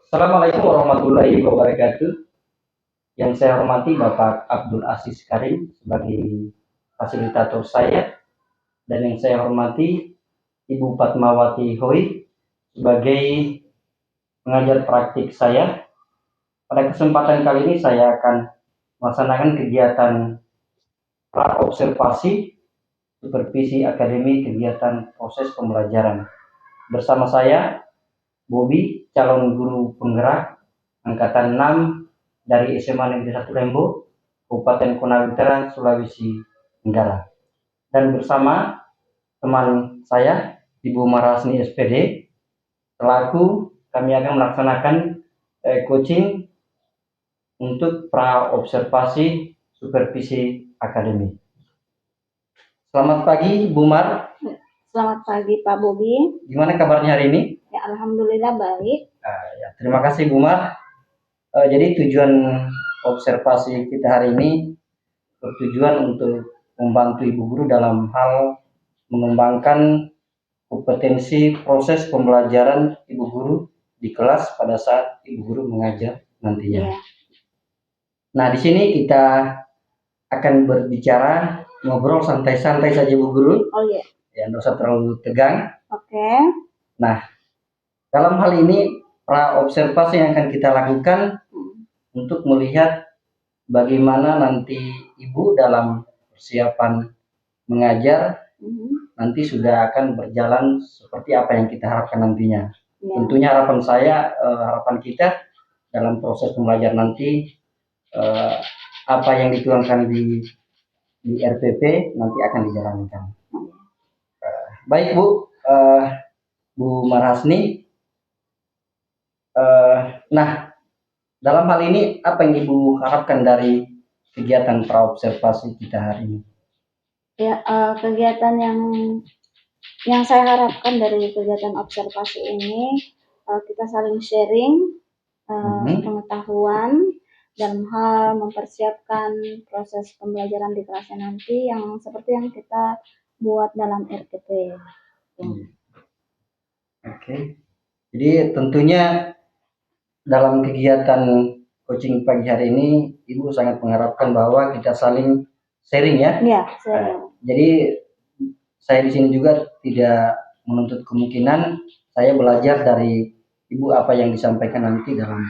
Assalamualaikum warahmatullahi wabarakatuh. Yang saya hormati Bapak Abdul Aziz Karim sebagai fasilitator saya, dan yang saya hormati Ibu Fatmawati Hoi sebagai pengajar praktik saya. Pada kesempatan kali ini saya akan melaksanakan kegiatan observasi supervisi akademi kegiatan proses pembelajaran. Bersama saya Bobi, calon guru penggerak angkatan 6 dari SMA Negeri 1 Lembo, Kabupaten Konawe Utara, Sulawesi Tenggara. Dan bersama teman saya, Ibu Marasni SPD, selaku kami akan melaksanakan coaching untuk pra observasi supervisi akademi. Selamat pagi, Bu Mar. Selamat pagi, Pak Bobi. Gimana kabarnya hari ini? Ya, alhamdulillah baik. Ya, terima kasih, Bu Mar. Jadi tujuan observasi kita hari ini bertujuan untuk membantu ibu guru dalam hal mengembangkan kompetensi proses pembelajaran ibu guru di kelas pada saat ibu guru mengajar nantinya. Nah, di sini kita akan berbicara, ngobrol santai-santai saja Bu Guru. Oh iya. Ya, nggak usah terlalu tegang. Oke. Nah, dalam hal ini pra observasi yang akan kita lakukan untuk melihat bagaimana nanti ibu dalam persiapan mengajar nanti sudah akan berjalan seperti apa yang kita harapkan nantinya. Ya. Tentunya harapan saya, harapan kita dalam proses pembelajaran nanti apa yang dituangkan di RPP nanti akan dijalankan. Baik Bu, Bu Marhasni. Nah, dalam hal ini apa yang Ibu harapkan dari kegiatan praobservasi kita hari ini? Ya, kegiatan yang saya harapkan dari kegiatan observasi ini, kita saling sharing pengetahuan dalam hal mempersiapkan proses pembelajaran di kelasnya nanti yang seperti yang kita buat dalam RPP. Oke. Jadi tentunya dalam kegiatan coaching pagi hari ini Ibu sangat mengharapkan bahwa kita saling sharing ya. Iya, sharing. Jadi saya di sini juga tidak menuntut kemungkinan saya belajar dari Ibu apa yang disampaikan nanti dalam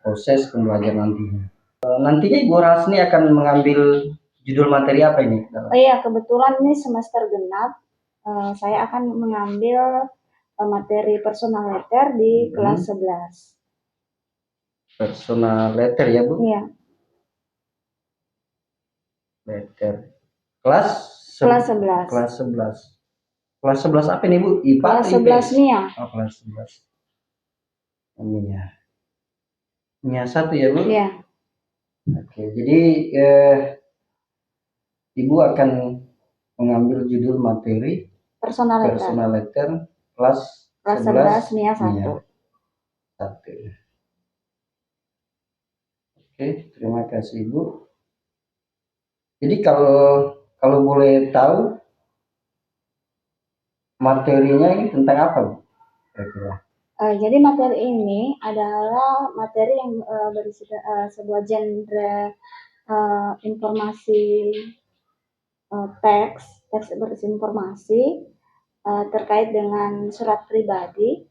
proses pembelajaran nantinya. Nantinya Ibu Rasni akan mengambil judul materi apa ini? Oh iya, kebetulan ini semester genap. Saya akan mengambil materi personal letter di kelas 11. Personal letter ya Bu? Iya. Letter. Kelas 11. Kelas 11. Kelas 11 apa ini Bu? IPA kelas 11 NIA. Oh, kelas 11. NIA. NIA 1 ya Bu? Iya. Oke, jadi Ibu akan mengambil judul materi personal letter kelas 11 NIA 1. Oke, terima kasih Ibu. Jadi kalau boleh tahu materinya ini tentang apa Bu? Jadi materi ini adalah materi yang berisi sebuah genre informasi teks berisi informasi terkait dengan surat pribadi,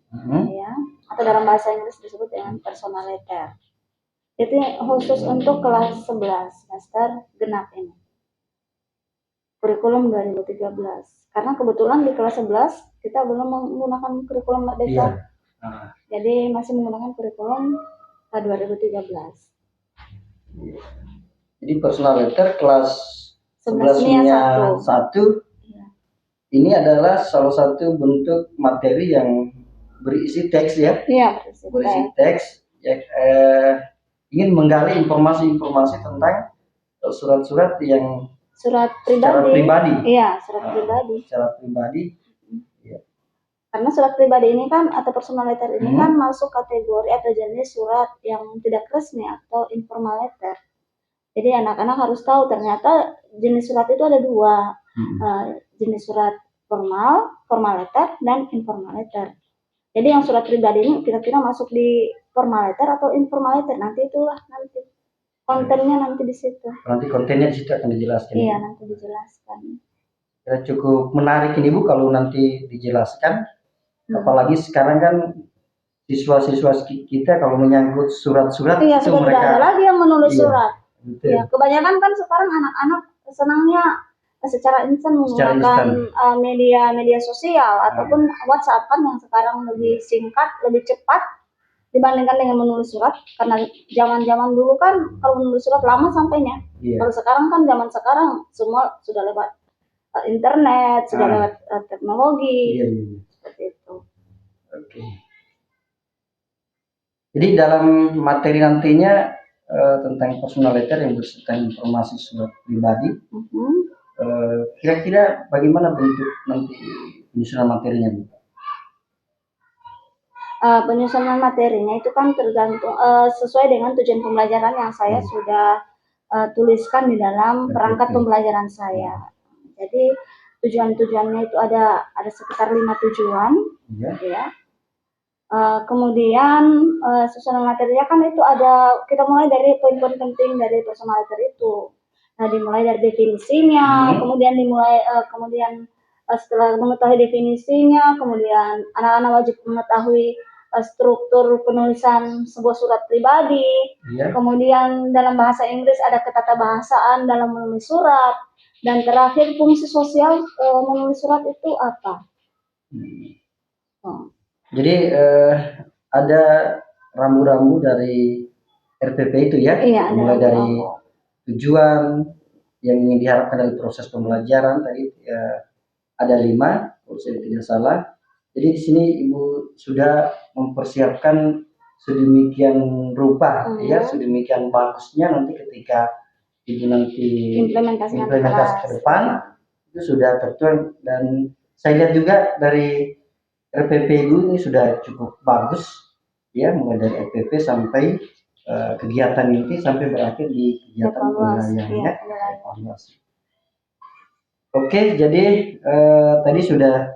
ya, atau dalam bahasa Inggris disebut dengan personal letter. Itu khusus untuk kelas 11 semester genap ini. Kurikulum 2013. Karena kebetulan di kelas 11 kita belum menggunakan kurikulum Merdeka. Iya. Jadi masih menggunakan kurikulum 2013. Jadi personal letter kelas 11-nya 1. Ya. Ini adalah salah satu bentuk materi yang berisi teks ya? Iya, berisi teks. Ya, ingin menggali informasi-informasi tentang surat-surat yang surat pribadi. Iya, surat pribadi. Secara pribadi. Ya. Karena surat pribadi ini kan atau personal letter ini kan masuk kategori atau jenis surat yang tidak resmi atau informal letter. Jadi anak-anak harus tahu ternyata jenis surat itu ada dua, jenis surat formal letter dan informal letter. Jadi yang surat pribadi ini kira-kira masuk di formal letter atau informal letter, nanti itulah nanti kontennya nanti di situ. Nanti kontennya di situ akan dijelaskan. Iya, nanti dijelaskan. Ya, cukup menarik ini Bu kalau nanti dijelaskan. Apalagi sekarang kan siswa-siswa kita kalau menyangkut surat-surat iya, itu sudah mereka tidak ada lagi yang menulis iya, surat. betul. Ya, kebanyakan kan sekarang anak-anak senangnya secara instan menggunakan media sosial ataupun WhatsApp kan yang sekarang lebih singkat, lebih cepat dibandingkan dengan menulis surat. Karena zaman-zaman dulu kan kalau menulis surat lama sampainya. Iya. Kalau sekarang kan zaman sekarang semua sudah lewat internet, sudah lewat teknologi. Iya, iya. Seperti itu. Oke. Jadi dalam materi nantinya tentang personal letter yang berserta informasi surat pribadi, kira-kira bagaimana bentuk nanti penyusunan materinya, Bu? Penyusunan materinya itu kan tergantung sesuai dengan tujuan pembelajaran yang saya sudah tuliskan di dalam perangkat pembelajaran saya. Jadi tujuan-tujuannya itu ada sekitar 5 tujuan, ya. Kemudian susunan materinya kan itu ada, kita mulai dari poin-poin penting dari personal letter itu. Nah, dimulai dari definisinya, kemudian setelah mengetahui definisinya, kemudian anak-anak wajib mengetahui struktur penulisan sebuah surat pribadi. Kemudian dalam bahasa Inggris ada ketatabahasaan dalam menulis surat, dan terakhir fungsi sosial menulis surat itu apa. Jadi ada rambu-rambu dari RPP itu ya, mulai dari tujuan yang ingin diharapkan dari proses pembelajaran tadi ada 5 kalau saya tidak salah. Jadi di sini Ibu sudah mempersiapkan sedemikian rupa ya, sedemikian bagusnya nanti ketika Ibu nanti implementasi ke depan itu sudah tertuang. Dan saya lihat juga dari RPP Ibu ini sudah cukup bagus ya, mulai dari RPP sampai kegiatan inti sampai berakhir di kegiatan penilaiannya, evaluasi. Oke, jadi tadi sudah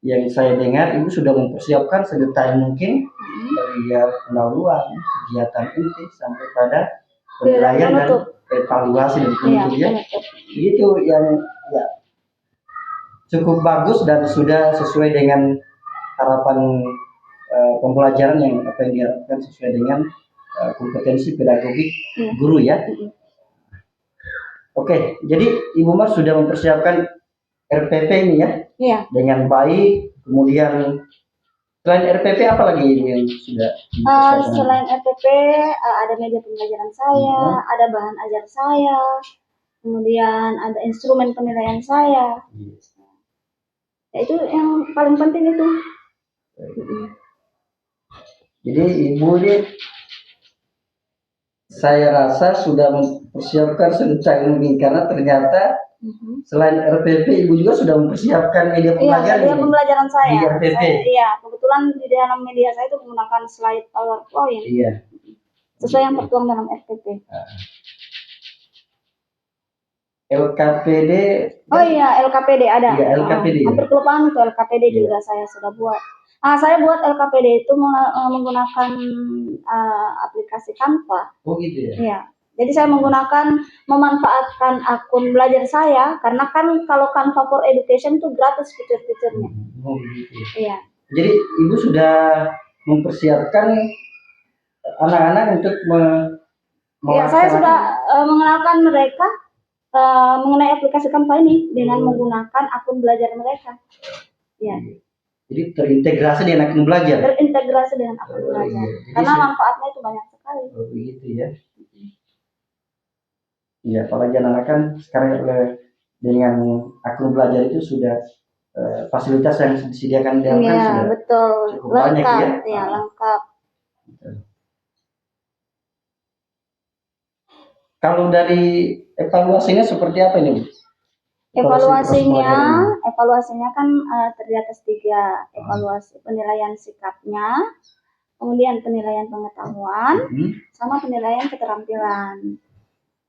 yang saya dengar Ibu sudah mempersiapkan sedetail mungkin dari pendahuluan, kegiatan inti sampai pada penilaian dan evaluasi dan penutup ya. Itu yang ya cukup bagus dan sudah sesuai dengan harapan pembelajaran yang apa yang diharapkan sesuai dengan kompetensi pedagogik guru ya. Oke, jadi Ibu Mar sudah mempersiapkan RPP ini ya, dengan baik. Kemudian selain RPP apa lagi Ibu yang sudah dipersiapkan? Selain RPP ada media pembelajaran saya, ada bahan ajar saya, kemudian ada instrumen penilaian saya. Ya, itu yang paling penting itu. Jadi Ibu ini saya rasa sudah mempersiapkan sedetail mungkin, karena ternyata selain RPP Ibu juga sudah mempersiapkan media pembelajaran. Iya, media pembelajaran saya. Di RPP. Iya, kebetulan di dalam media saya itu menggunakan slide PowerPoint. Iya. Sesuai yang tertuang dalam RPP. LKPD. Oh iya, LKPD ada. Iya, LKPD. Hampir kelupaan itu LKPD juga saya sudah buat. Saya buat LKPD itu menggunakan aplikasi Canva. Oh gitu ya. Iya. Jadi saya memanfaatkan akun belajar saya, karena kan kalau Canva for Education itu gratis fitur-fiturnya. Oh gitu ya. Iya. Jadi Ibu sudah mempersiapkan anak-anak untuk Iya, saya sudah mengenalkan mereka mengenai aplikasi Canva ini dengan menggunakan akun belajar mereka. Iya. Jadi terintegrasi dengan akun belajar. Terintegrasi dengan akun belajar. Iya. Karena manfaatnya itu banyak sekali. Oh begitu ya. Iya, apalagi anak-anak kan sekarang dengan akun belajar itu sudah fasilitas yang disediakan di kan sudah betul. Cukup lengkap, banyak ya. Lengkap. Betul. Kalau dari evaluasinya seperti apa ini? Evaluasinya kan terdiri atas 3 evaluasi: penilaian sikapnya, kemudian penilaian pengetahuan, sama penilaian keterampilan.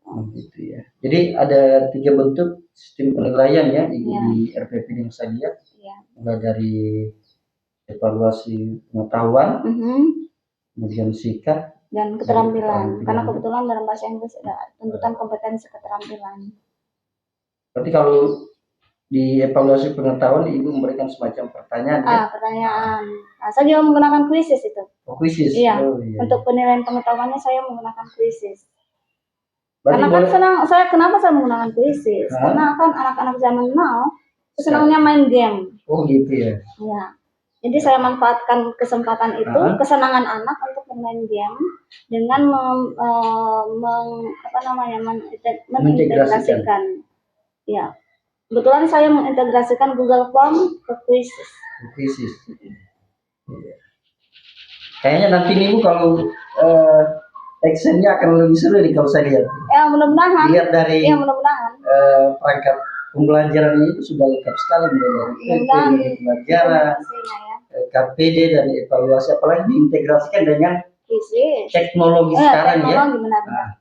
Oh, gitu ya. Jadi ada 3 bentuk sistem penilaian ya di RPP yang saya lihat. Mulai dari evaluasi pengetahuan, Mhm. kemudian sikap Dan keterampilan. Karena kebetulan dalam bahasa Inggris ada tuntutan kompetensi keterampilan. Berarti kalau di evaluasi pengetahuan Ibu memberikan semacam pertanyaan ya? Pertanyaan. Nah, saya juga menggunakan kuisis itu. Kuisis? Iya. Oh, iya. Untuk penilaian pengetahuannya saya menggunakan kuisis. Berarti Karena kan kenapa saya menggunakan kuisis? Karena kan anak-anak zaman now senangnya main game. Oh gitu ya? Iya. Jadi saya manfaatkan kesempatan itu, kesenangan anak untuk bermain game dengan mengintegrasikan. Ya, kebetulan saya mengintegrasikan Google Form ke kuisis. Kayaknya nanti nih Bu kalau actionnya akan lebih seru nih kalau saya lihat. Ya mudah-mudahan. Lihat dari perangkat pembelajaran itu sudah lengkap sekali dari pembelajaran, KPD dan evaluasi, apalagi diintegrasikan dengan teknologi sekarang ya.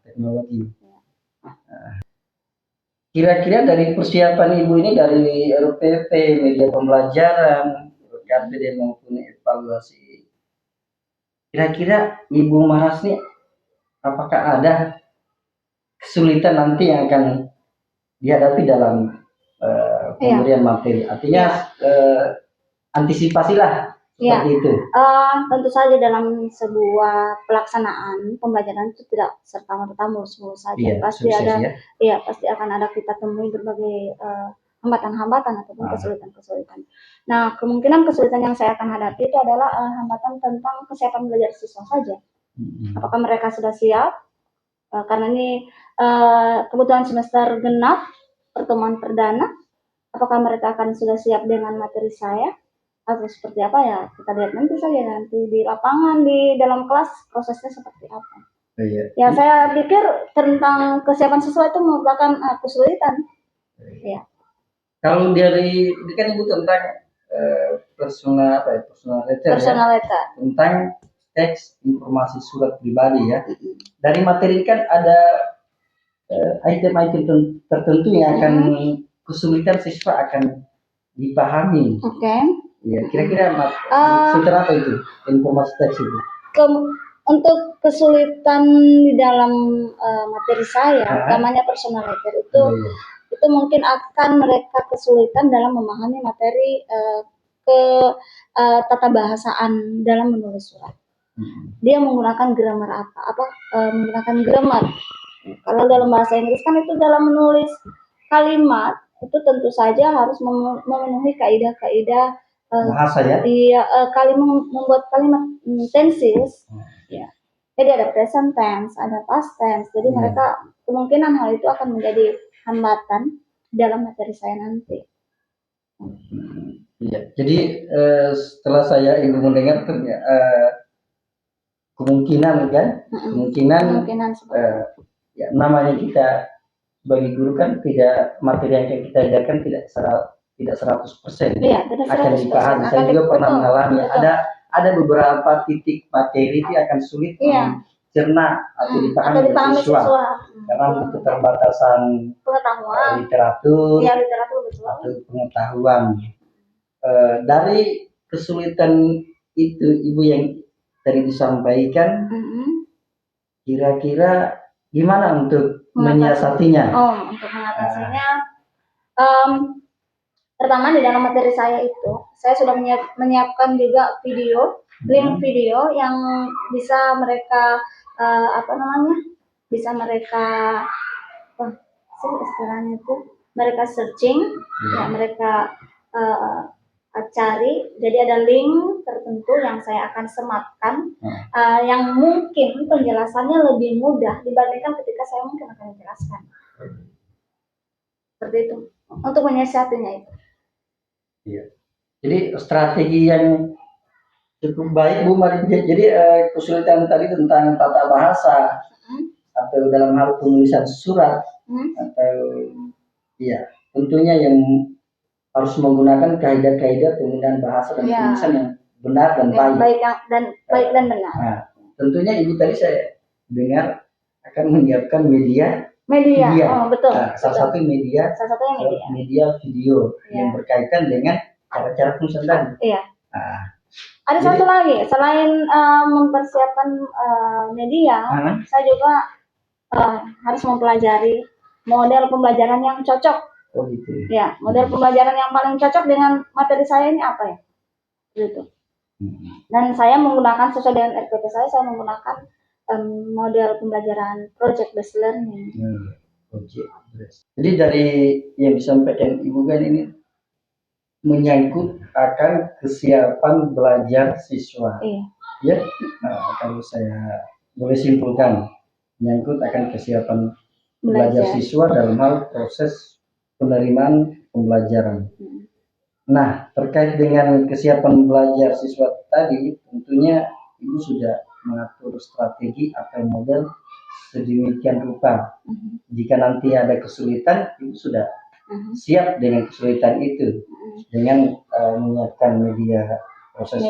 Teknologi. Kira-kira dari persiapan Ibu ini dari RPP, media pembelajaran, KPD maupun evaluasi, kira-kira Ibu Maras nih apakah ada kesulitan nanti yang akan dihadapi dalam pemberian materi? Artinya antisipasilah seperti itu. Tentu saja dalam sebuah pelaksanaan pembelajaran itu tidak serta-merta mulus-mulus saja. Pasti ada, pasti akan ada kita temui berbagai hambatan-hambatan ataupun kesulitan-kesulitan. Nah, kemungkinan kesulitan yang saya akan hadapi itu adalah hambatan tentang kesiapan belajar siswa saja. Apakah mereka sudah siap? Karena ini kebutuhan semester genap, pertemuan perdana. Apakah mereka akan sudah siap dengan materi saya? Atau seperti apa ya, kita lihat nanti saja nanti di lapangan, di dalam kelas prosesnya seperti apa. Ya saya pikir tentang kesiapan siswa itu merupakan kesulitan. Ya. Kalau dari ini kan Ibu tentang personal letter. Tentang teks informasi surat pribadi ya. Dari materi kan ada item-item tertentu yang akan kesulitan siswa akan dipahami. Ya, kira-kira filter apa itu informasi teks itu? Untuk kesulitan di dalam materi saya, namanya personal letter itu mungkin akan mereka kesulitan dalam memahami materi tata bahasaan dalam menulis surat. Dia menggunakan grammar menggunakan grammar. Kalau dalam bahasa Inggris kan itu dalam menulis kalimat itu tentu saja harus memenuhi kaidah-kaidah bahasa ya. Membuat kalimat tenses. Ya. Jadi ada present tense, ada past tense. Jadi mereka kemungkinan hal itu akan menjadi hambatan dalam materi saya nanti. Ya. Jadi setelah saya Ibu mendengar kemungkinan ya namanya kita sebagai guru kan tidak materi yang kita ajarkan tidak 100% akan dipahami. Saya juga pernah mengalami ada beberapa titik materi itu akan sulit dicerna atau dipahami siswa karena keterbatasan literatur atau pengetahuan. Dari kesulitan itu Ibu yang tadi disampaikan, kira-kira gimana untuk menyiasatinya? Untuk mengatasinya, pertama di dalam materi saya itu, saya sudah menyiapkan juga link video yang bisa mereka mereka searching, ya mereka cari. Jadi ada link tertentu yang saya akan sematkan, yang mungkin penjelasannya lebih mudah dibandingkan ketika saya mungkin akan menjelaskan. Seperti itu untuk menyiasatinya itu. Iya. Jadi strategi yang cukup baik Bu Mari. Jadi kesulitan tadi tentang tata bahasa atau dalam hal penulisan surat atau tentunya yang harus menggunakan kaidah-kaidah penggunaan bahasa dan penulisan yang benar dan baik. Baik dan benar. Nah, tentunya Ibu tadi saya dengar akan menyiapkan media. Betul. Salah satu media video yang berkaitan dengan cara-cara penulisan tadi. Ada Jadi- satu lagi, selain mempersiapkan media, saya juga harus mempelajari model pembelajaran yang cocok. Oh gitu. Ya, model pembelajaran yang paling cocok dengan materi saya ini apa ya? Gitu. Dan saya menggunakan sesuai dengan RPP saya menggunakan model pembelajaran project based learning. Project based. Jadi dari yang disampaikan Ibu kan ini menyangkut akan kesiapan belajar siswa. Iya. Ya, kalau saya boleh simpulkan, menyangkut akan kesiapan belajar siswa dalam hal proses penerimaan pembelajaran. Nah, terkait dengan kesiapan belajar siswa tadi, tentunya Ibu sudah mengatur strategi atau model sedemikian rupa. Jika nanti ada kesulitan, Ibu sudah siap dengan kesulitan itu, dengan menyiapkan media proses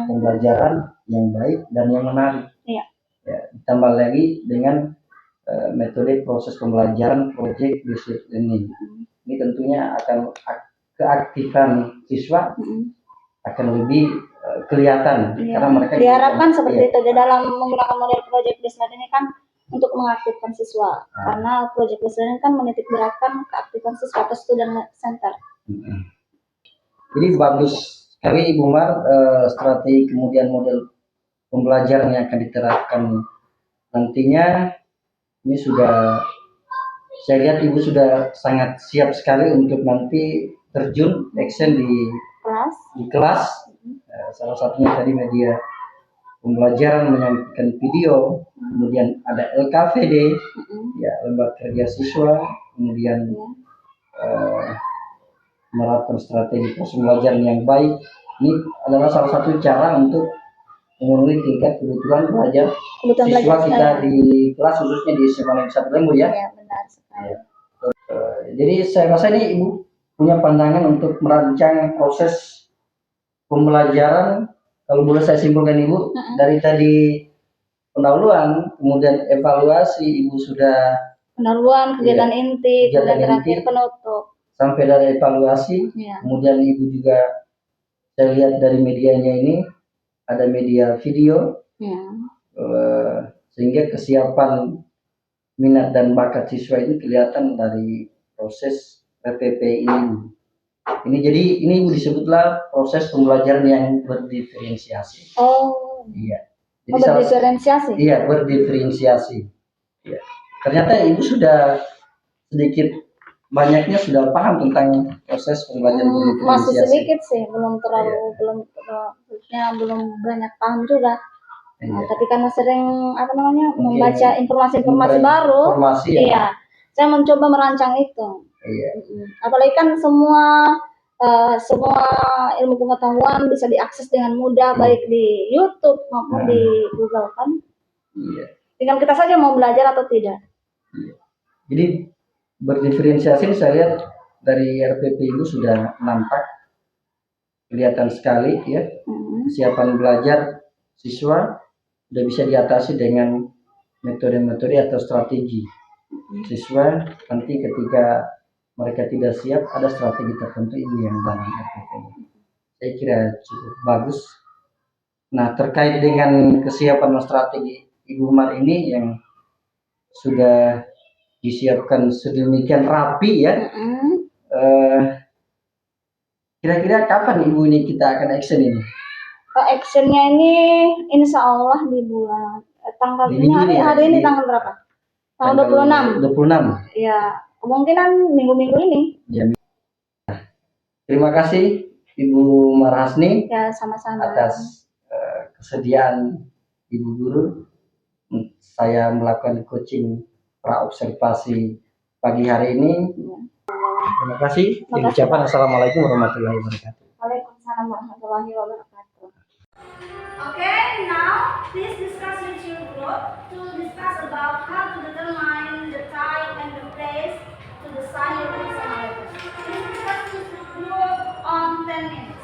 pembelajaran yang baik dan yang menarik. Iya. Ya, ditambah lagi dengan metode proses pembelajaran project based learning. Ini tentunya akan keaktifan siswa akan lebih kelihatan karena mereka diharapkan seperti itu. Di dalam menggunakan model project based learning ini kan untuk mengaktifkan siswa, karena project based learning kan menitik beratkan keaktifan siswa atau student center. Jadi bagus sekali Ibu Mar, strategi kemudian model pembelajaran yang akan diterapkan nantinya. Ini sudah, saya lihat Ibu sudah sangat siap sekali untuk nanti terjun action di kelas. Salah satunya tadi media pembelajaran menyampaikan video, kemudian ada LKVD, ya lembaga kerja siswa, kemudian menerapkan strategi proses pembelajaran yang baik. Ini adalah salah satu cara untuk memenuhi tingkat kebutuhan belajar siswa kita di kelas, khususnya di SMA Negeri 1 Lembu ya. Iya, benar sekali. Jadi saya rasa ini Ibu punya pandangan untuk merancang proses pembelajaran. Kalau boleh saya simpulkan Ibu, dari tadi pendahuluan, kemudian evaluasi, Ibu sudah pendahuluan, kegiatan inti, kemudian terakhir penutup. Sampai dari evaluasi, kemudian Ibu juga saya lihat dari medianya ini ada media video, sehingga kesiapan minat dan bakat siswa ini kelihatan dari proses PPP ini. Jadi ini disebutlah proses pembelajaran yang berdiferensiasi. Oh. Iya. Jadi berdiferensiasi. Iya, berdiferensiasi. Iya. Ternyata Ibu sudah sedikit banyaknya sudah paham tentang proses pembelajaran berdiferensiasi. Masih sedikit sih, belum banyak paham juga. Tapi karena sering membaca informasi-informasi baru, saya mencoba merancang itu. Apalagi kan semua ilmu pengetahuan bisa diakses dengan mudah, baik di YouTube maupun di Google kan. Tinggal kita saja mau belajar atau tidak. Jadi berdiferensiasi saya lihat dari RPP itu sudah nampak kelihatan sekali ya. Kesiapan belajar siswa sudah bisa diatasi dengan metode-metode atau strategi. Siswa nanti ketika mereka tidak siap, ada strategi tertentu Ibu yang dalam RPP. Saya kira cukup bagus. Nah, terkait dengan kesiapan strategi Ibu Mar ini yang sudah disiapkan sedemikian rapi ya. Kira-kira kapan Ibu ini kita akan action ini? Actionnya ini insya Allah di bulan tanggal hari ini tanggal berapa? Tanggal 26. 26. Ya, kemungkinan minggu-minggu ini. Ya. Terima kasih Ibu Marhasni. Ya, sama-sama. Atas kesediaan Ibu Guru. Saya melakukan coaching praobservasi pagi hari ini. Terima kasih. Ucapan Assalamualaikum warahmatullahi wabarakatuh. Waalaikumsalam warahmatullahi wabarakatuh. Okay, now please discuss with your group to discuss about how to determine the time and the place to design your quiz analysis. Please discuss with your group on 10 minutes.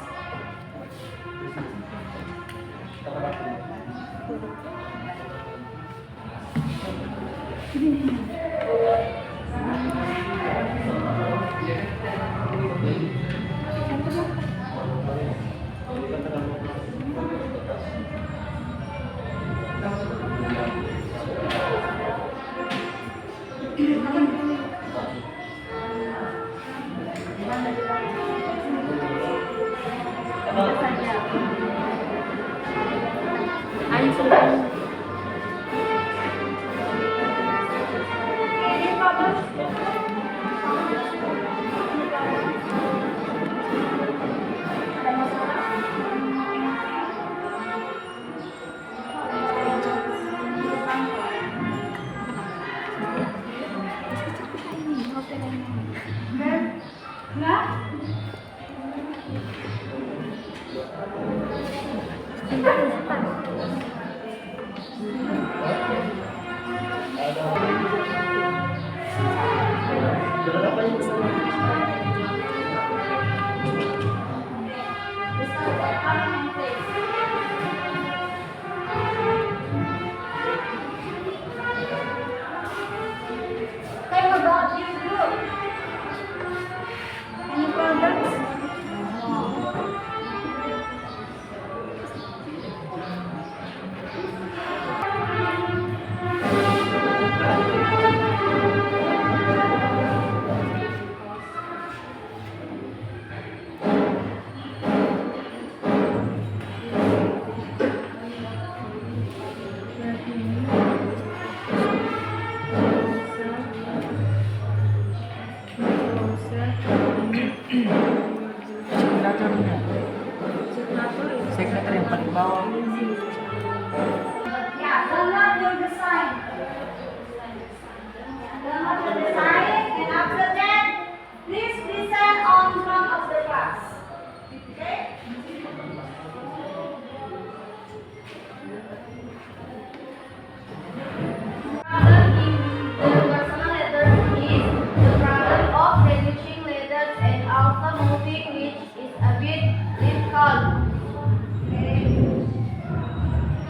Personal letters is the problem of reducing letters and also moving, which is a bit difficult.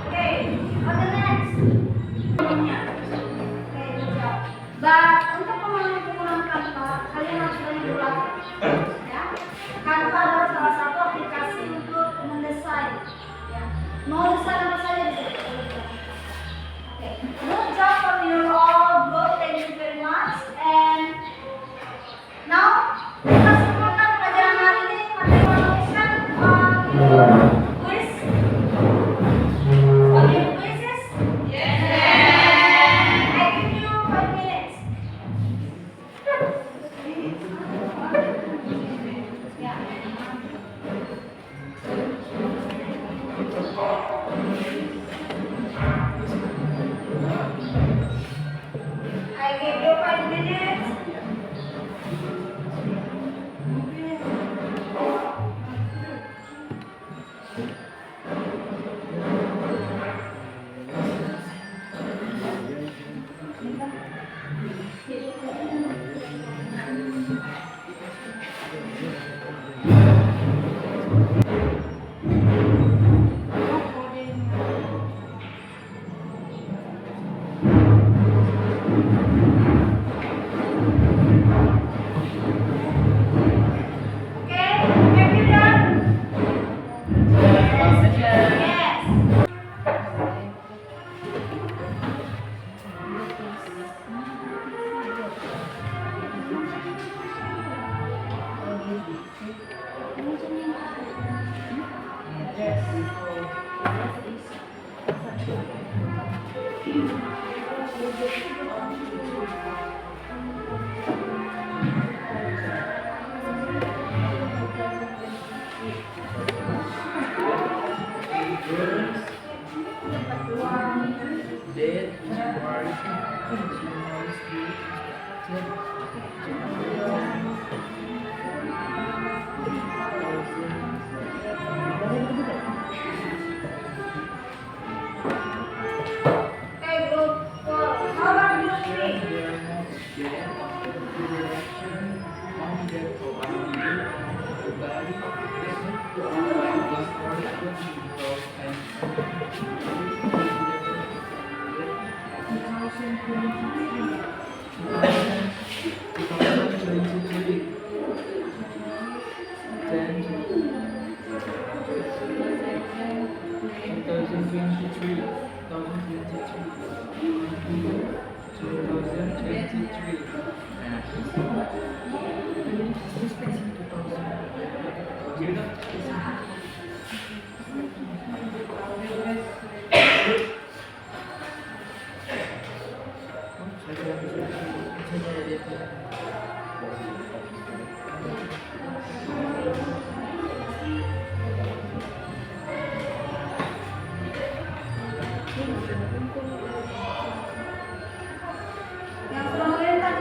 Okay, what the next? Okay, good job. But untuk penggunaan Canva, kalian harus banyak belajar. Ya, Canva adalah salah satu aplikasi untuk mendesain. Ya, mau desain apa saja bisa dilakukan. Okay, good job for you all. Good, thank you very much. And now kita sempurnakan pelajaran hari ini. Materi menuliskan quiz. Okay, quizzes? Yes. I give you 5 minutes. Yeah. I give you 5 minutes. Okay, have you done? Yes. Okay, group 4. How about group 3? Yang sudah mengirimkan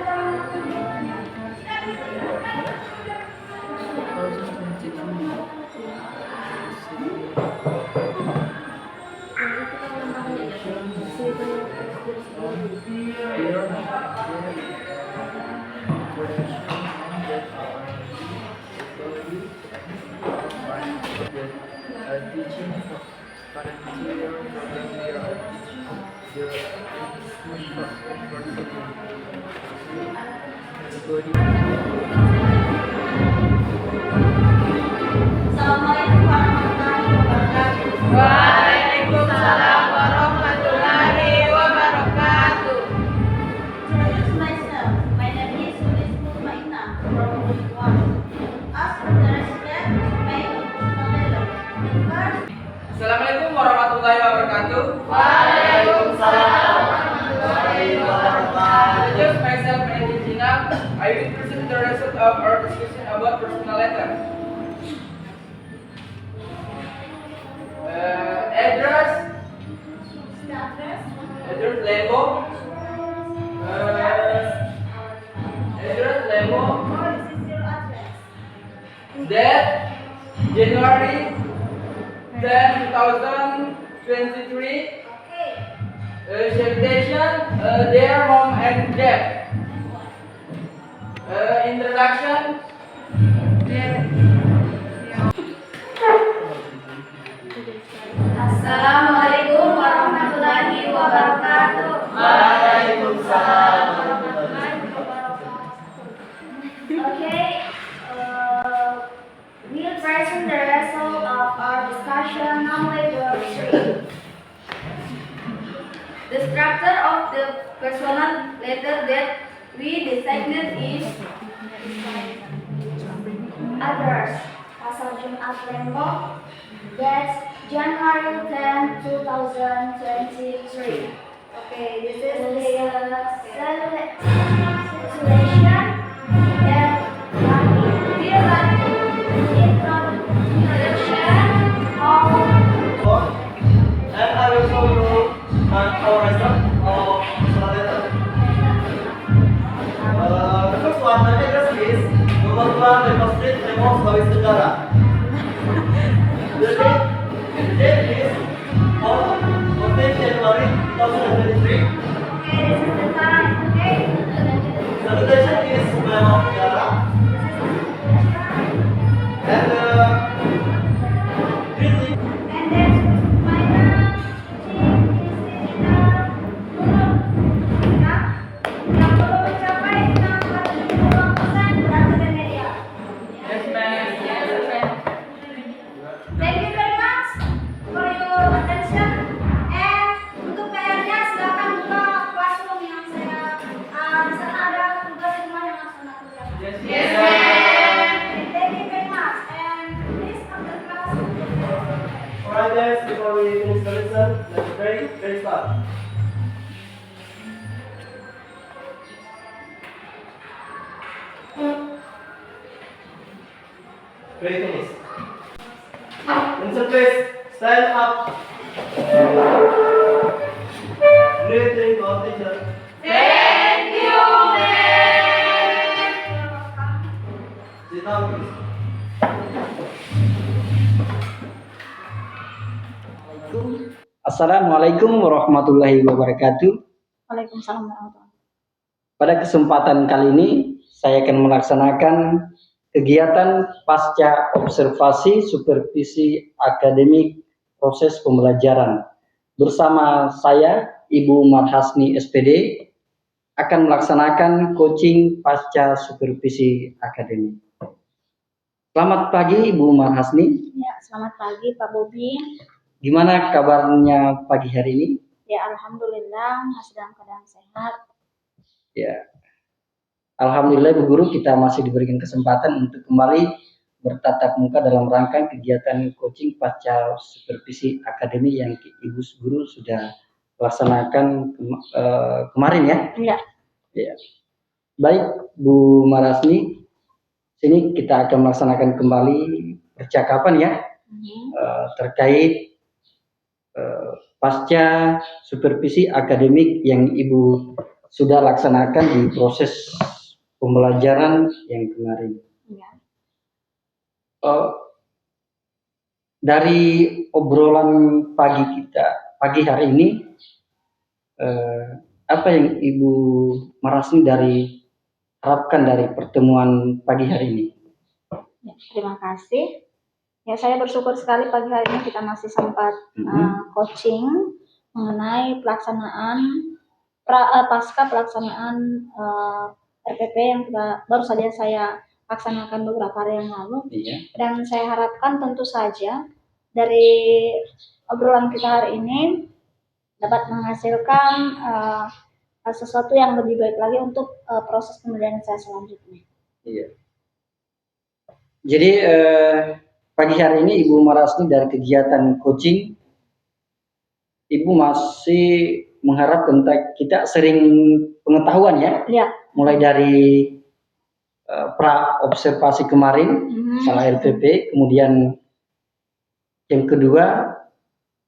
Assalamualaikum warahmatullahi wabarakatuh. Waalaikumsalam warahmatullahi wabarakatuh. Introduce myself. My name is Sulis Mutmainah from Unit 1. As for the resident, my personal letter. Assalamualaikum warahmatullahi wabarakatuh. Waalaikumsalam warahmatullahi wabarakatuh. Introduce myself, my name is Gina. I will present the result of our discussion about personal letter. Address label. Address label. Date January 10, 2023. Dear mom and dad, introduction. Assalamualaikum warahmatullahi wabarakatuh. Waalaikumsalam. Okay, we'll present the result of our discussion on labor 3. The structure of the personal letter that we decided is address. Pasal Jumat Lembok, that's January 10, 2023. Okay, this is the selection and we like introduction of And I will show you our result of personal letter. The first one, the address is nomor 2 Depok Street, Depok, Sulawesi Tenggara. The date is 14 January 2023. okay, this is the time, okay? The location is Depok, Tenggara. And greeting. And then final yang perlu mencapai 62% berarti remedial. Yes, ma'am. Thank you very much for your attention. And untuk PR-nya silakan buka classroom yang saya di sana ada tugas rumah yang harus anda kerjakan. Yes, Yes, ma'am. ma'am. Thank you very much. And please come to class. Alright guys, before we finish the lesson, let's very start. Very finish. Answer please, stand up. Greeting to our teacher. Sit down please. Assalamualaikum warahmatullahi wabarakatuh. Waalaikumsalam warahmatullahi. Pada kesempatan kali ini saya akan melaksanakan kegiatan pasca observasi supervisi akademik proses pembelajaran. Bersama saya, Ibu Marhasni SPD, akan melaksanakan coaching pasca supervisi akademik. Selamat pagi Ibu Marhasni. Ya, selamat pagi Pak Bobi. Gimana kabarnya pagi hari ini? Ya, alhamdulillah masih dalam keadaan sehat. Ya, alhamdulillah Bu Guru, kita masih diberikan kesempatan untuk kembali bertatap muka dalam rangka kegiatan coaching pasca supervisi akademi yang Ibu Guru sudah laksanakan kemarin ya. Iya. Ya. Baik Bu Marasni, sini kita akan melaksanakan kembali percakapan ya terkait pasca supervisi akademik yang Ibu sudah laksanakan di proses pembelajaran yang kemarin. Iya. Dari obrolan pagi hari ini, apa yang Ibu Marasni harapkan dari pertemuan pagi hari ini? Ya, terima kasih. Ya, saya bersyukur sekali pagi hari ini kita masih sempat coaching mengenai pelaksanaan pasca pelaksanaan RPP yang baru saja saya laksanakan beberapa hari yang lalu. Iya. Dan saya harapkan tentu saja dari obrolan kita hari ini dapat menghasilkan sesuatu yang lebih baik lagi untuk proses pembelajaran saya selanjutnya. Iya. Jadi pagi hari ini Ibu Marasni dari kegiatan coaching, Ibu masih mengharap tentang kita sering pengetahuan ya, Ya. mulai dari pra observasi kemarin, salah LPP, kemudian yang kedua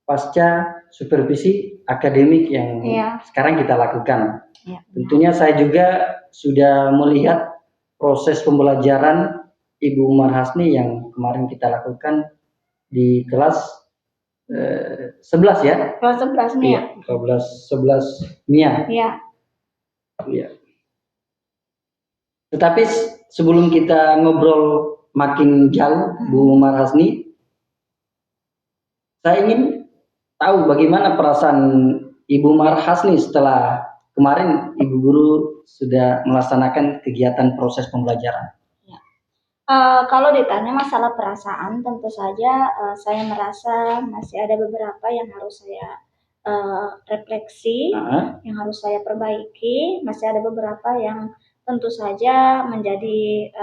pasca supervisi akademik yang sekarang kita lakukan. Ya. Tentunya saya juga sudah melihat proses pembelajaran Ibu Marhasni yang kemarin kita lakukan di kelas 11 ya? Kelas 11 nih Iya, ya. 11 Mia. Iya. Iya. Tetapi sebelum kita ngobrol makin jauh, Bu Marhasni, saya ingin tahu bagaimana perasaan Ibu Marhasni setelah kemarin Ibu Guru sudah melaksanakan kegiatan proses pembelajaran. Kalau ditanya masalah perasaan, tentu saja saya merasa masih ada beberapa yang harus saya refleksi, yang harus saya perbaiki. Masih ada beberapa yang tentu saja menjadi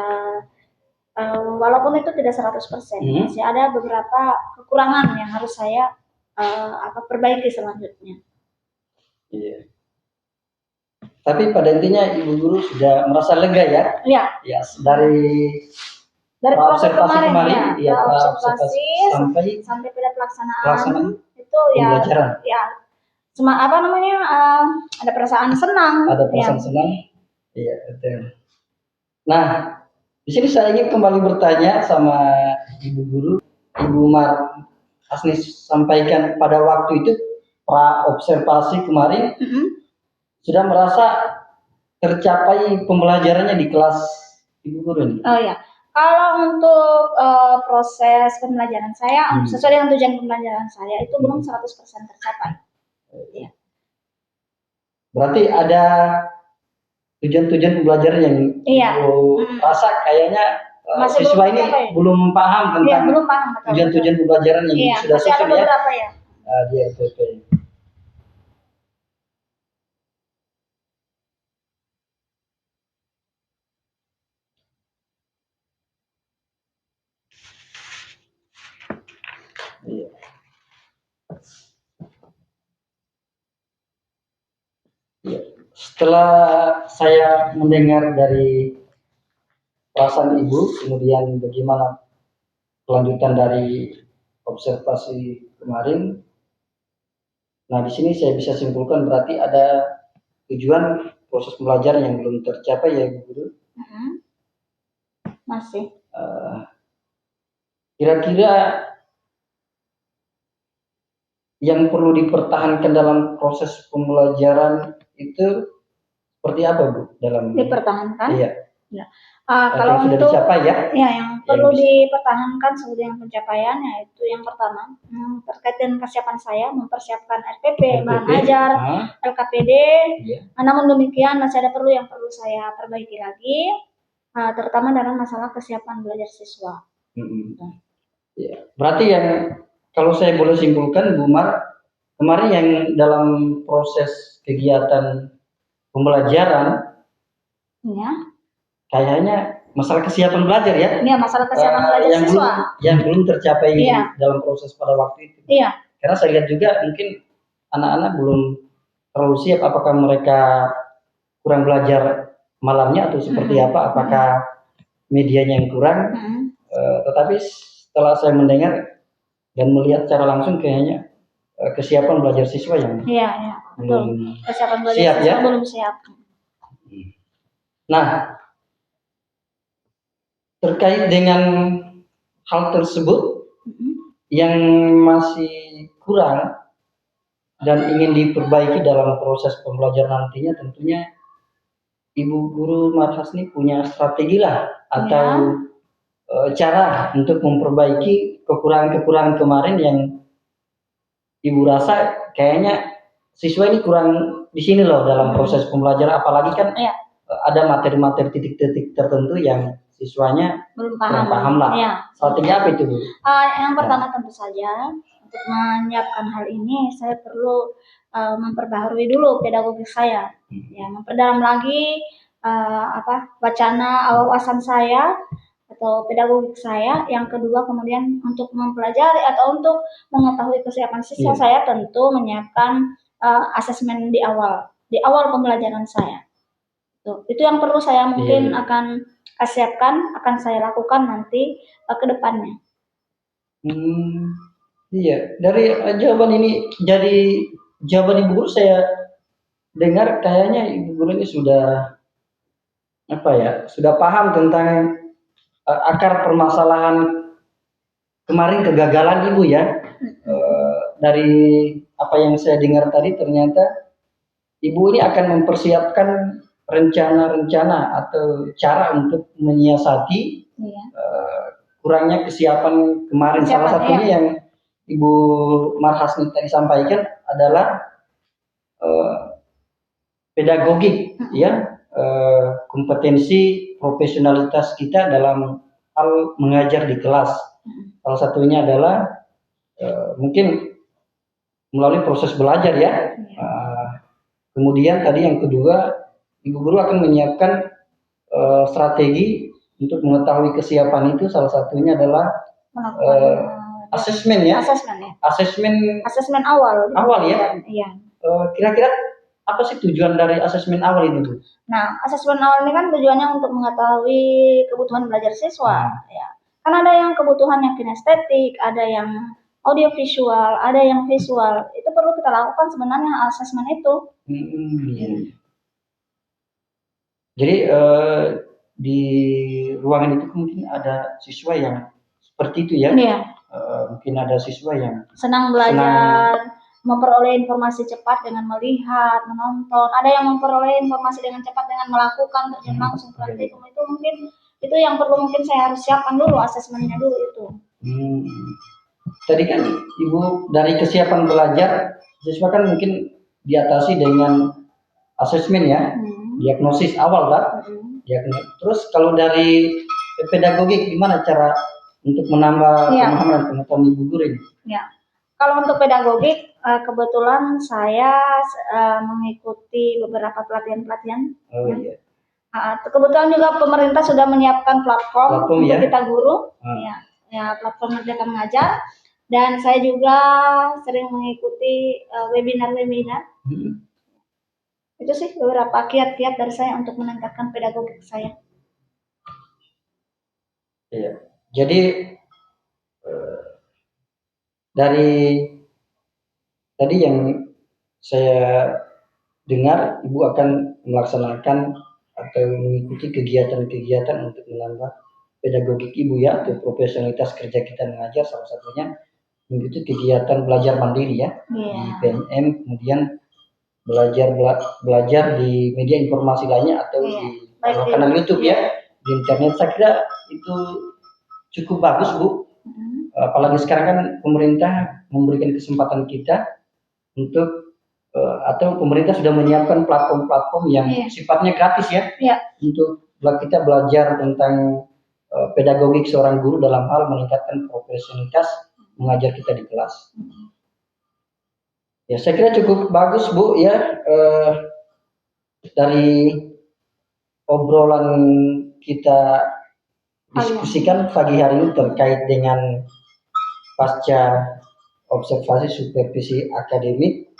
walaupun itu tidak 100%, masih ada beberapa kekurangan yang harus saya perbaiki selanjutnya. Iya. Tapi pada intinya Ibu Guru sudah merasa lega ya? Iya. Ya, dari proses kemarin ya, observasi sampai pada pelaksanaan itu ya, ada perasaan senang. Ada perasaan senang. Iya, betul. Nah, di sini saya ingin kembali bertanya sama Ibu Guru, Ibu Marhasni sampaikan pada waktu itu pra observasi kemarin sudah merasa tercapai pembelajarannya di kelas Ibu Guru ini. Oh ya, kalau untuk proses pembelajaran saya sesuai dengan tujuan pembelajaran saya itu belum 100% tercapai. Ya. Berarti ada tujuan-tujuan pembelajaran yang rasa kayaknya siswa ini belum paham tentang tujuan-tujuan pembelajaran yang sudah sesuai ya. Dia SPP. Setelah saya mendengar dari perasaan Ibu, kemudian bagaimana kelanjutan dari observasi kemarin, nah di sini saya bisa simpulkan berarti ada tujuan proses pembelajaran yang belum tercapai ya Ibu Guru. Masih. Kira-kira yang perlu dipertahankan dalam proses pembelajaran itu seperti apa Bu? Dalam dipertahankan? Iya. Ya. Kalau sudah untuk dicapai ya? Yang perlu dipertahankan sebagai yang pencapaian yaitu yang pertama terkait dengan kesiapan saya mempersiapkan RPP, bahan ajar, LKPD. Namun demikian masih ada yang perlu saya perbaiki lagi, terutama dalam masalah kesiapan belajar siswa. Ya. Berarti yang kalau saya boleh simpulkan Bu Mar, kemarin yang dalam proses kegiatan pembelajaran kayaknya masalah kesiapan belajar ya? Iya, masalah kesiapan belajar siswa yang belum tercapai dalam proses pada waktu itu. Iya. Karena saya lihat juga mungkin anak-anak belum terlalu siap, apakah mereka kurang belajar malamnya atau seperti apa, apakah medianya yang kurang. Tetapi setelah saya mendengar dan melihat secara langsung kayaknya kesiapan belajar siswa yang belum kesiapan belajar siap siswa ya? Belum siap. Nah, terkait dengan hal tersebut yang masih kurang dan ingin diperbaiki dalam proses pembelajaran nantinya, tentunya Ibu Guru Marhasni punya strategi lah atau cara untuk memperbaiki kekurangan-kekurangan kemarin yang Ibu rasa kayaknya siswa ini kurang di sini loh dalam proses pembelajaran, apalagi kan ada materi-materi titik-titik tertentu yang siswanya belum paham lah. Strategi apa itu Bu? Yang pertama tentu saja untuk menyiapkan hal ini saya perlu memperbaharui dulu pedagogi saya, memperdalam lagi wacana wawasan saya atau pedagogik saya. Yang kedua kemudian untuk mempelajari atau untuk mengetahui kesiapan siswa saya tentu menyiapkan asesmen di awal pembelajaran saya. Itu yang perlu saya mungkin akan siapkan, akan saya lakukan nanti ke depannya. Iya, dari jawaban ini, jadi jawaban Ibu Guru saya dengar kayaknya Ibu Guru ini sudah sudah paham tentang akar permasalahan kemarin, kegagalan Ibu ya. dari apa yang saya dengar tadi ternyata ibu ini akan mempersiapkan rencana-rencana atau cara untuk menyiasati Iya. kurangnya kesiapan kemarin. Salah Kesiapan, satunya yang Ibu Marhasni tadi sampaikan adalah pedagogik, ya, kompetensi profesionalitas kita dalam hal mengajar di kelas. Salah satunya adalah mungkin melalui proses belajar ya. Kemudian tadi yang kedua, ibu guru akan menyiapkan strategi untuk mengetahui kesiapan itu. Salah satunya adalah asesmen ya. Asesmen awal. ya. Iya. Kira-kira apa sih tujuan dari asesmen awal itu, Bu? Nah, asesmen awal ini kan tujuannya untuk mengetahui kebutuhan belajar siswa, ya. Kan ada yang kebutuhan yang kinestetik, ada yang audiovisual, ada yang visual. Itu perlu kita lakukan sebenarnya asesmen itu. Jadi di ruangan itu mungkin ada siswa yang seperti itu ya. Iya. Mungkin ada siswa yang senang belajar, memperoleh informasi cepat dengan melihat, menonton. Ada yang memperoleh informasi dengan cepat dengan melakukan, terjun langsung praktikum. Itu mungkin itu yang perlu mungkin saya harus siapkan dulu asesmennya dulu itu. Tadi kan Ibu dari kesiapan belajar siswa kan mungkin diatasi dengan asesmen ya, diagnosis awal Pak. Terus kalau dari pedagogik gimana cara untuk menambah pemahaman pengetahuan Ibu guru ini? Ya. Kalau untuk pedagogik kebetulan saya mengikuti beberapa pelatihan-pelatihan. Iya. Kebetulan juga pemerintah sudah menyiapkan platform untuk ya? kita guru, ya platform Merdeka Mengajar, dan saya juga sering mengikuti webinar-webinar. Itu sih beberapa kiat-kiat dari saya untuk meningkatkan pedagogik saya. Iya. Jadi dari tadi yang saya dengar, Ibu akan melaksanakan atau mengikuti kegiatan-kegiatan untuk menambah pedagogik Ibu ya, atau profesionalitas kerja kita mengajar. Salah satunya mengikuti kegiatan belajar mandiri ya, di PNM, kemudian belajar di media informasi lainnya atau di kanal YouTube ya, di internet. Saya kira itu cukup bagus Bu. Apalagi sekarang kan pemerintah memberikan kesempatan kita untuk atau pemerintah sudah menyiapkan platform-platform yang sifatnya gratis ya, untuk kita belajar tentang pedagogik seorang guru dalam hal meningkatkan profesionalitas mengajar kita di kelas. Ya, saya kira cukup bagus Bu ya, dari obrolan kita diskusikan pagi hari ini terkait dengan pasca observasi supervisi akademik.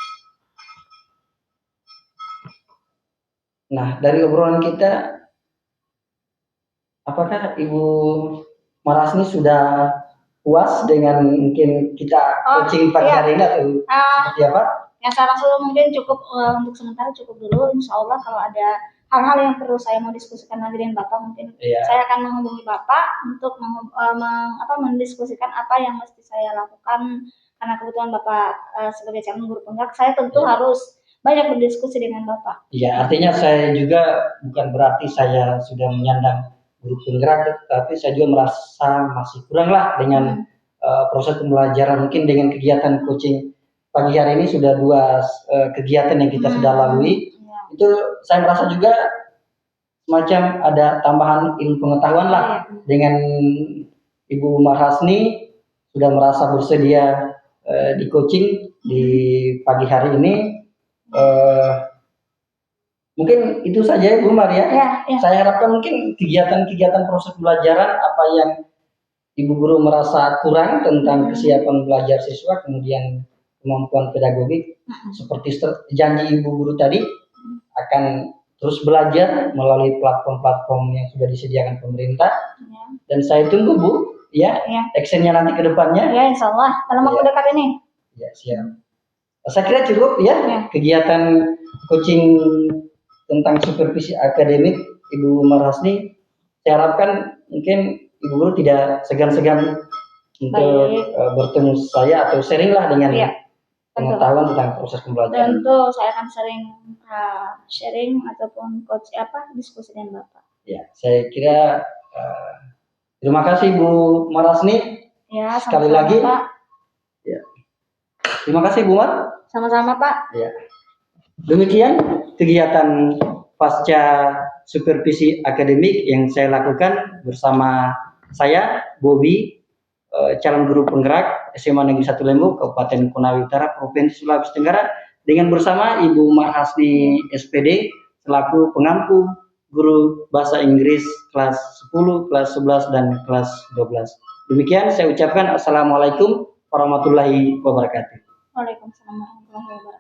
Nah, dari obrolan kita, apakah Ibu Marhasni sudah puas dengan mungkin kita coaching pagi hari ini atau seperti apa? Ya, saya rasa mungkin cukup untuk sementara cukup dulu. Insya Allah kalau ada hal-hal yang perlu saya mau diskusikan lagi dengan Bapak, mungkin saya akan menghubungi Bapak untuk mendiskusikan apa yang mesti saya lakukan. Karena kebetulan Bapak sebagai calon guru penggerak, saya tentu harus banyak berdiskusi dengan Bapak. Iya, artinya saya juga bukan berarti saya sudah menyandang guru penggerak, tapi saya juga merasa masih kurang lah dengan proses pembelajaran. Mungkin dengan kegiatan coaching pagi hari ini sudah 2 kegiatan yang kita sudah lalui, itu saya merasa juga semacam ada tambahan ilmu pengetahuan lah. Dengan Ibu Marhasni sudah merasa bersedia di coaching di pagi hari ini. Mungkin itu saja Bu Maria. Saya harapkan mungkin kegiatan-kegiatan proses pembelajaran apa yang Ibu guru merasa kurang tentang kesiapan belajar siswa, kemudian kemampuan pedagogik, seperti janji Ibu guru tadi akan terus belajar melalui platform-platform yang sudah disediakan pemerintah. Dan saya tunggu Bu ya, actionnya nanti ke depannya. Ya, insya Allah dalam waktu dekat ini. Ya, siap. Saya kira cukup ya kegiatan coaching tentang supervisi akademik Ibu Marhasni. Saya harapkan mungkin Ibu guru tidak segan-segan untuk bertemu saya atau sharing lah dengan pengetahuan tentang proses pembelajaran. Tentu saya akan sering sharing ataupun coach diskusi dengan Bapak. Ya, saya kira terima kasih Bu Marasni. Ya, Sekali sama-sama, lagi. Pak. Ya. Terima kasih Bu Mar. Sama-sama, Pak. Ya. Demikian kegiatan pasca supervisi akademik yang saya lakukan bersama saya, Bobi, calon guru penggerak SMA Negeri 1 Lembu, Kabupaten Konawe Utara, Provinsi Sulawesi Tenggara, dengan bersama Ibu Marhasni SPD selaku pengampu guru bahasa Inggris kelas 10, kelas 11, dan kelas 12. Demikian saya ucapkan Assalamualaikum warahmatullahi wabarakatuh. Waalaikumsalam warahmatullahi wabarakatuh.